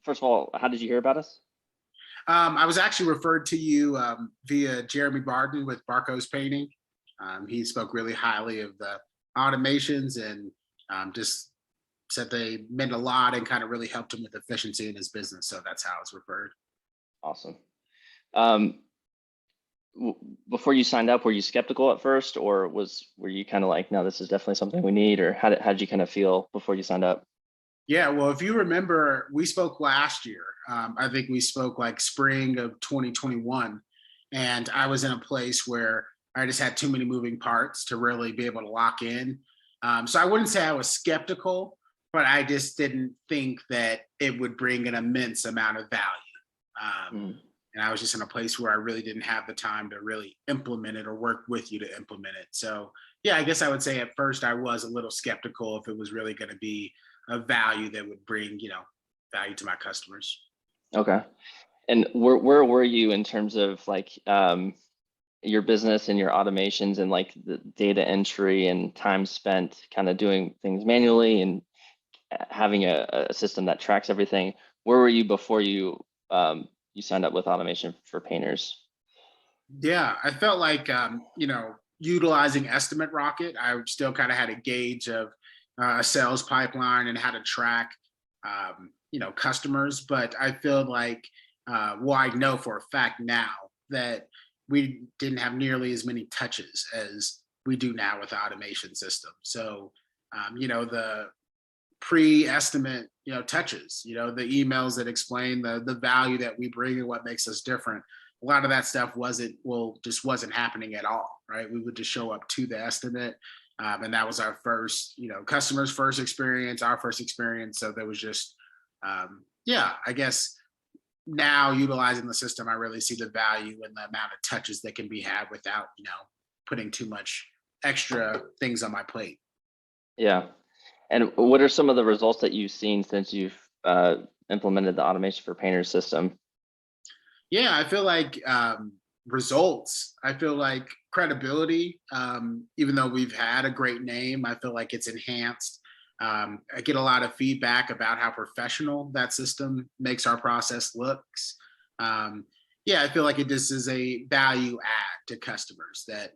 first of all, how did you hear about us? I was actually referred to you via Jeremy Barden with Barco's Painting. He spoke really highly of the automations and just said they meant a lot and kind of really helped him with efficiency in his business. So that's how I was referred. Awesome. Um, Before you signed up, were you skeptical at first, or were you kind of like, no, this is definitely something we need, or how did you kind of feel before you signed up? Yeah, well, if you remember, we spoke last year. I think we spoke like spring of 2021. And I was in a place where I just had too many moving parts to really be able to lock in. So I wouldn't say I was skeptical, but I just didn't think that it would bring an immense amount of value. Mm, And I was just in a place where I really didn't have the time to really implement it or work with you to implement it. So yeah, I guess I would say at first I was a little skeptical if it was really going to be a value that would bring, value to my customers. okay. And where were you in terms of like your business and your automations and like the data entry and time spent kind of doing things manually and having a system that tracks everything? Where were you before you signed up with automation for painters? Yeah, I felt like, utilizing Estimate Rocket, I still kind of had a gauge of a sales pipeline and how to track, customers. But I feel like, well, I know for a fact now that we didn't have nearly as many touches as we do now with automation systems. So, the pre-estimate touches, the emails that explain the value that we bring and what makes us different, a lot of that stuff just wasn't happening at all, right? We would just show up to the estimate, and that was our first, customers first experience, our first experience. So there was just yeah, I guess now utilizing the system, I really see the value and the amount of touches that can be had without putting too much extra things on my plate. Yeah. And what are some of the results that you've seen since you've implemented the automation for painters system? Yeah, I feel like results. I feel like credibility. Even though we've had a great name, I feel like it's enhanced. I get a lot of feedback about how professional that system makes our process looks. Yeah, I feel like it just is a value add to customers that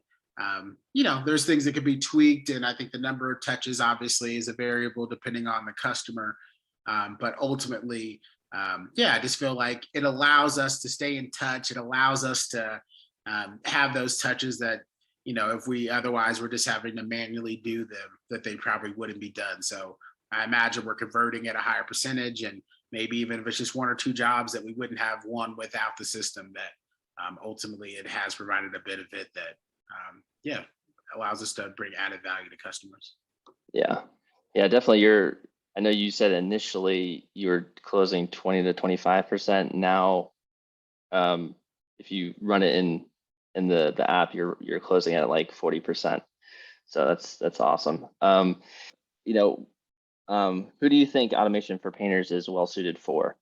there's things that could be tweaked, and I think the number of touches obviously is a variable depending on the customer. But ultimately, yeah, I just feel like it allows us to stay in touch. It allows us to have those touches that, if we otherwise were just having to manually do them, that they probably wouldn't be done. So I imagine we're converting at a higher percentage, and maybe even if it's just one or two jobs that we wouldn't have one without the system, that ultimately it has provided a benefit that, yeah, allows us to bring added value to customers. Yeah. Yeah, definitely. I know you said initially you were closing 20 to 25%. Now, if you run it in the app, you're closing at like 40%. So that's awesome. You know, who do you think automation for painters is well suited for?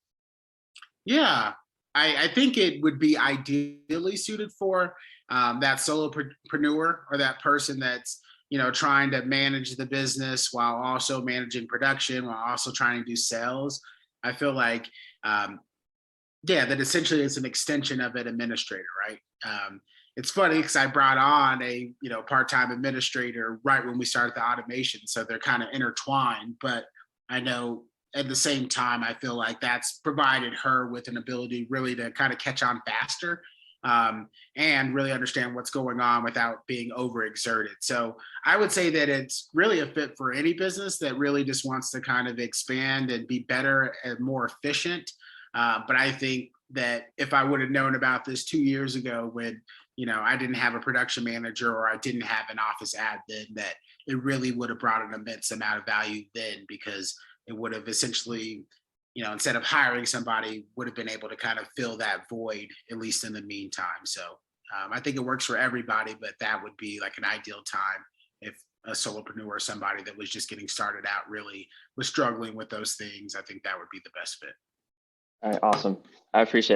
Yeah, I think it would be ideally suited for that solopreneur or that person that's trying to manage the business while also managing production while also trying to do sales. I feel like yeah, that essentially is an extension of an administrator, right? It's funny because I brought on a part-time administrator right when we started the automation, so they're kind of intertwined. But I know at the same time, I feel like that's provided her with an ability really to kind of catch on faster, and really understand what's going on without being overexerted. So I would say that it's really a fit for any business that really just wants to kind of expand and be better and more efficient. But I think that if I would have known about this 2 years ago when, I didn't have a production manager or I didn't have an office admin, that it really would have brought an immense amount of value then, because it would have essentially, instead of hiring somebody, would have been able to kind of fill that void, at least in the meantime. So I think it works for everybody, but that would be like an ideal time if a solopreneur or somebody that was just getting started out really was struggling with those things. I think that would be the best fit. All right, awesome. I appreciate it.